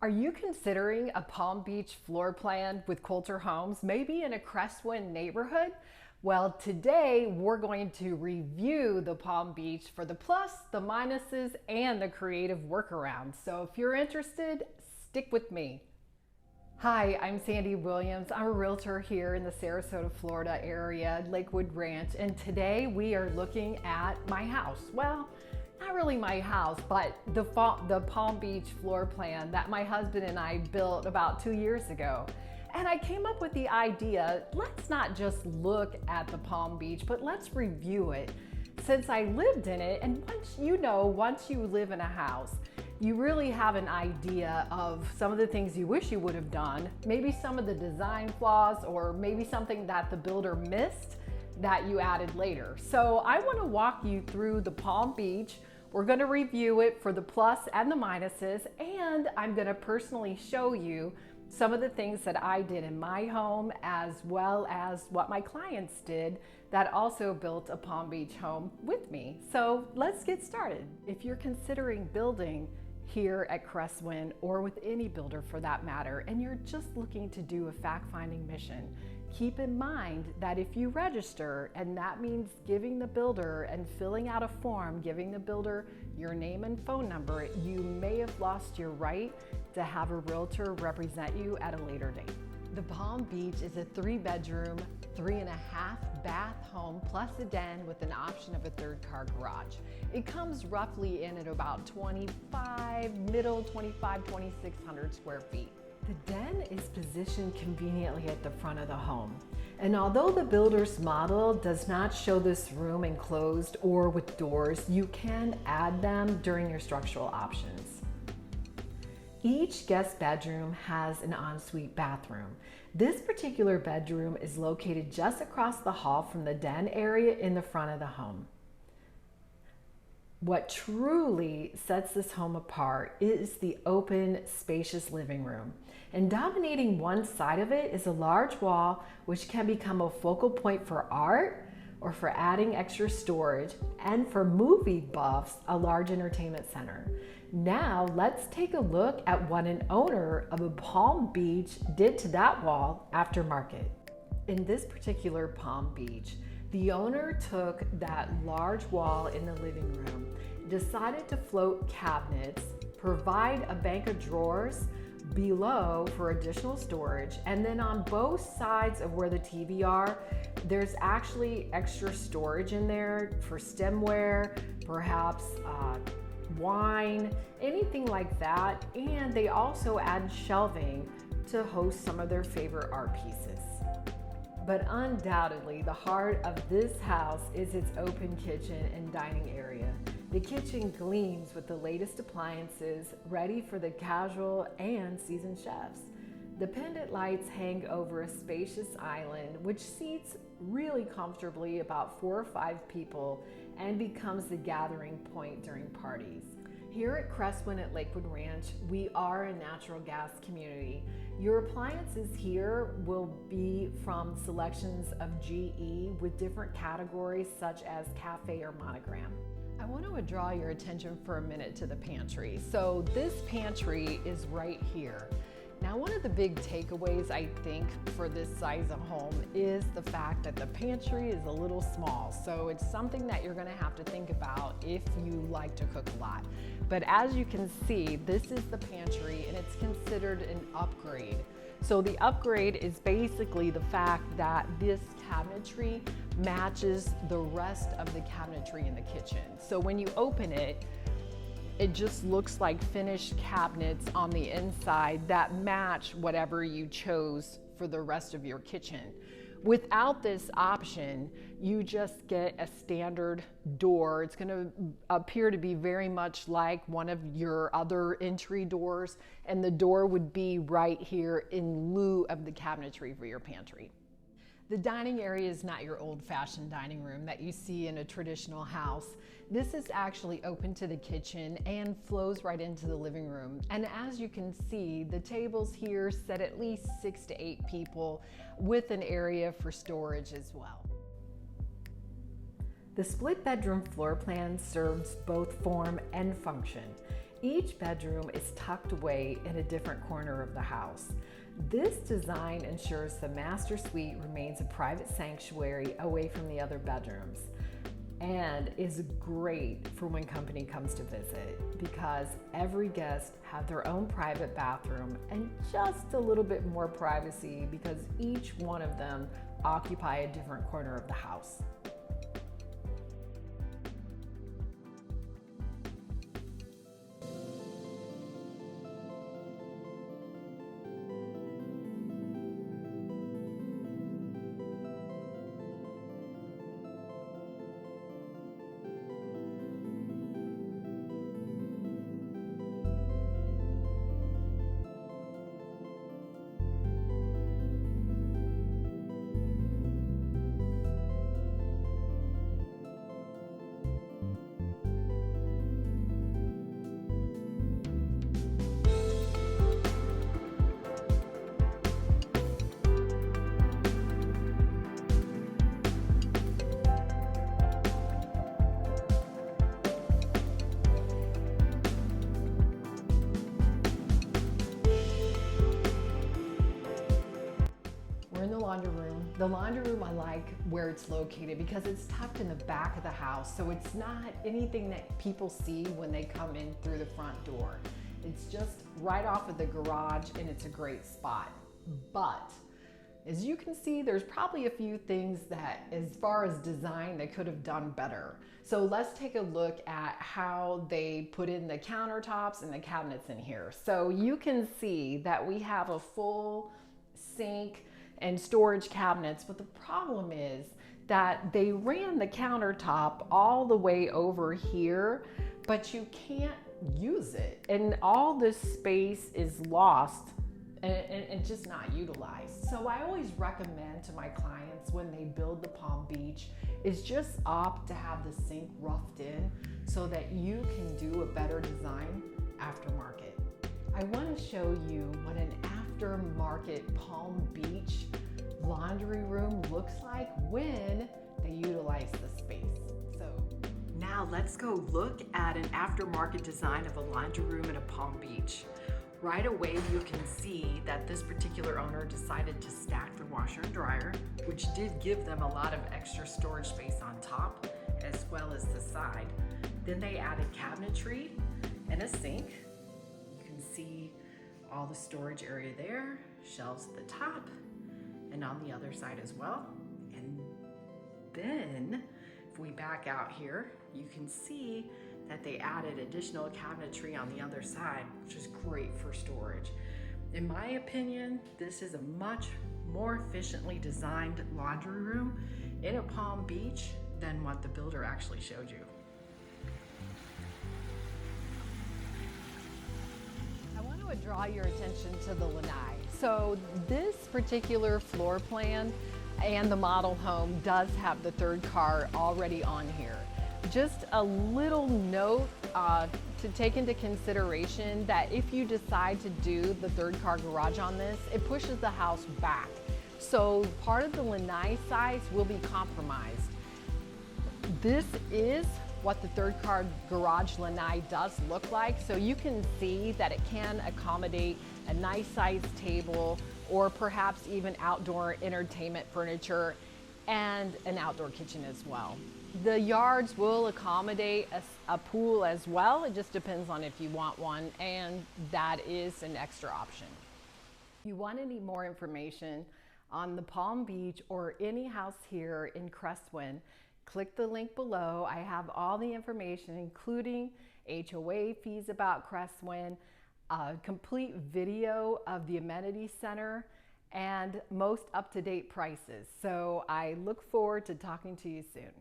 Are you considering a Palm Beach floor plan with Kolter Homes, maybe in a Cresswind neighborhood? Well, today we're going to review the Palm Beach for the plus, the minuses, and the creative workarounds. So if you're interested, stick with me. Hi, I'm Sandy Williams. I'm a realtor here in the Sarasota, Florida area, Lakewood Ranch, and today we are looking at my house. Well, not really my house, but the Palm Beach floor plan that my husband and I built about 2 years ago. And I came up with the idea, let's not just look at the Palm Beach, but let's review it. Since I lived in it, and once you live in a house, you really have an idea of some of the things you wish you would have done, maybe some of the design flaws, or maybe something that the builder missed that you added later. So I want to walk you through the Palm Beach. We're going to review it for the plus and the minuses, and I'm going to personally show you some of the things that I did in my home, as well as what my clients did that also built a Palm Beach home with me. So let's get started. If you're considering building here at Cresswind, or with any builder for that matter, and you're just looking to do a fact-finding mission, keep in mind that if you register, and that means giving the builder and filling out a form, giving the builder your name and phone number, you may have lost your right to have a realtor represent you at a later date. The Palm Beach is a 3-bedroom, 3.5 bath home plus a den with an option of a 3rd-car garage. It comes roughly in at about 2,600 square feet. The den is positioned conveniently at the front of the home. And although the builder's model does not show this room enclosed or with doors, you can add them during your structural options. Each guest bedroom has an ensuite bathroom. This particular bedroom is located just across the hall from the den area in the front of the home. What truly sets this home apart is the open, spacious living room. And dominating one side of it is a large wall which can become a focal point for art or for adding extra storage, and for movie buffs, a large entertainment center. Now let's take a look at what an owner of a Palm Beach did to that wall after market. In this particular Palm Beach, the owner took that large wall in the living room, decided to float cabinets, provide a bank of drawers below for additional storage, and then on both sides of where the TV are, there's actually extra storage in there for stemware, perhaps wine, anything like that. And they also add shelving to host some of their favorite art pieces. But undoubtedly, the heart of this house is its open kitchen and dining area. The kitchen gleams with the latest appliances, ready for the casual and seasoned chefs. The pendant lights hang over a spacious island, which seats really comfortably about 4 or 5 people and becomes the gathering point during parties. Here at Cresswind at Lakewood Ranch, we are a natural gas community. Your appliances here will be from selections of GE with different categories such as cafe or monogram. I want to draw your attention for a minute to the pantry. So this pantry is right here. Now, one of the big takeaways, I think, for this size of home is the fact that the pantry is a little small. So it's something that you're going to have to think about if you like to cook a lot. But as you can see, this is the pantry, and it's considered an upgrade. So the upgrade is basically the fact that this cabinetry matches the rest of the cabinetry in the kitchen. So when you open it, it just looks like finished cabinets on the inside that match whatever you chose for the rest of your kitchen. Without this option, you just get a standard door. It's going to appear to be very much like one of your other entry doors, and the door would be right here in lieu of the cabinetry for your pantry. The dining area is not your old-fashioned dining room that you see in a traditional house. This is actually open to the kitchen and flows right into the living room. And as you can see, the tables here sit at least 6 to 8 people with an area for storage as well. The split bedroom floor plan serves both form and function. Each bedroom is tucked away in a different corner of the house. This design ensures the master suite remains a private sanctuary away from the other bedrooms, and is great for when company comes to visit because every guest have their own private bathroom and just a little bit more privacy because each one of them occupy a different corner of the house. We're in the laundry room. The laundry room, I like where it's located because it's tucked in the back of the house, so it's not anything that people see when they come in through the front door. It's just right off of the garage and it's a great spot. But as you can see, there's probably a few things that, as far as design, they could have done better. So let's take a look at how they put in the countertops and the cabinets in here. So you can see that we have a full sink and storage cabinets, but the problem is that they ran the countertop all the way over here, but you can't use it, and all this space is lost and just not utilized. So I always recommend to my clients when they build the Palm Beach is just opt to have the sink roughed in so that you can do a better design aftermarket. I want to show you what an aftermarket Palm Beach laundry room looks like when they utilize the space. So now let's go look at an aftermarket design of a laundry room at a Palm Beach. Right away you can see that this particular owner decided to stack the washer and dryer, which did give them a lot of extra storage space on top as well as the side. Then they added cabinetry and a sink. You can see all the storage area there, shelves at the top and on the other side as well. And then if we back out here, you can see that they added additional cabinetry on the other side, which is great for storage. In my opinion, this is a much more efficiently designed laundry room in a Palm Beach than what the builder actually showed you. I want to draw your attention to the Lanai. So this particular floor plan and the model home does have the third car already on here. Just a little note to take into consideration that if you decide to do the third car garage on this, it pushes the house back. So part of the Lanai size will be compromised. This is what the third car garage Lanai does look like. So you can see that it can accommodate a nice sized table or perhaps even outdoor entertainment furniture and an outdoor kitchen as well. The yards will accommodate a pool as well. It just depends on if you want one, and that is an extra option. If you want any more information on the Palm Beach or any house here in Cresswind, click the link below. I have all the information, including HOA fees about Cresswind, a complete video of the amenity center, and most up-to-date prices. So I look forward to talking to you soon.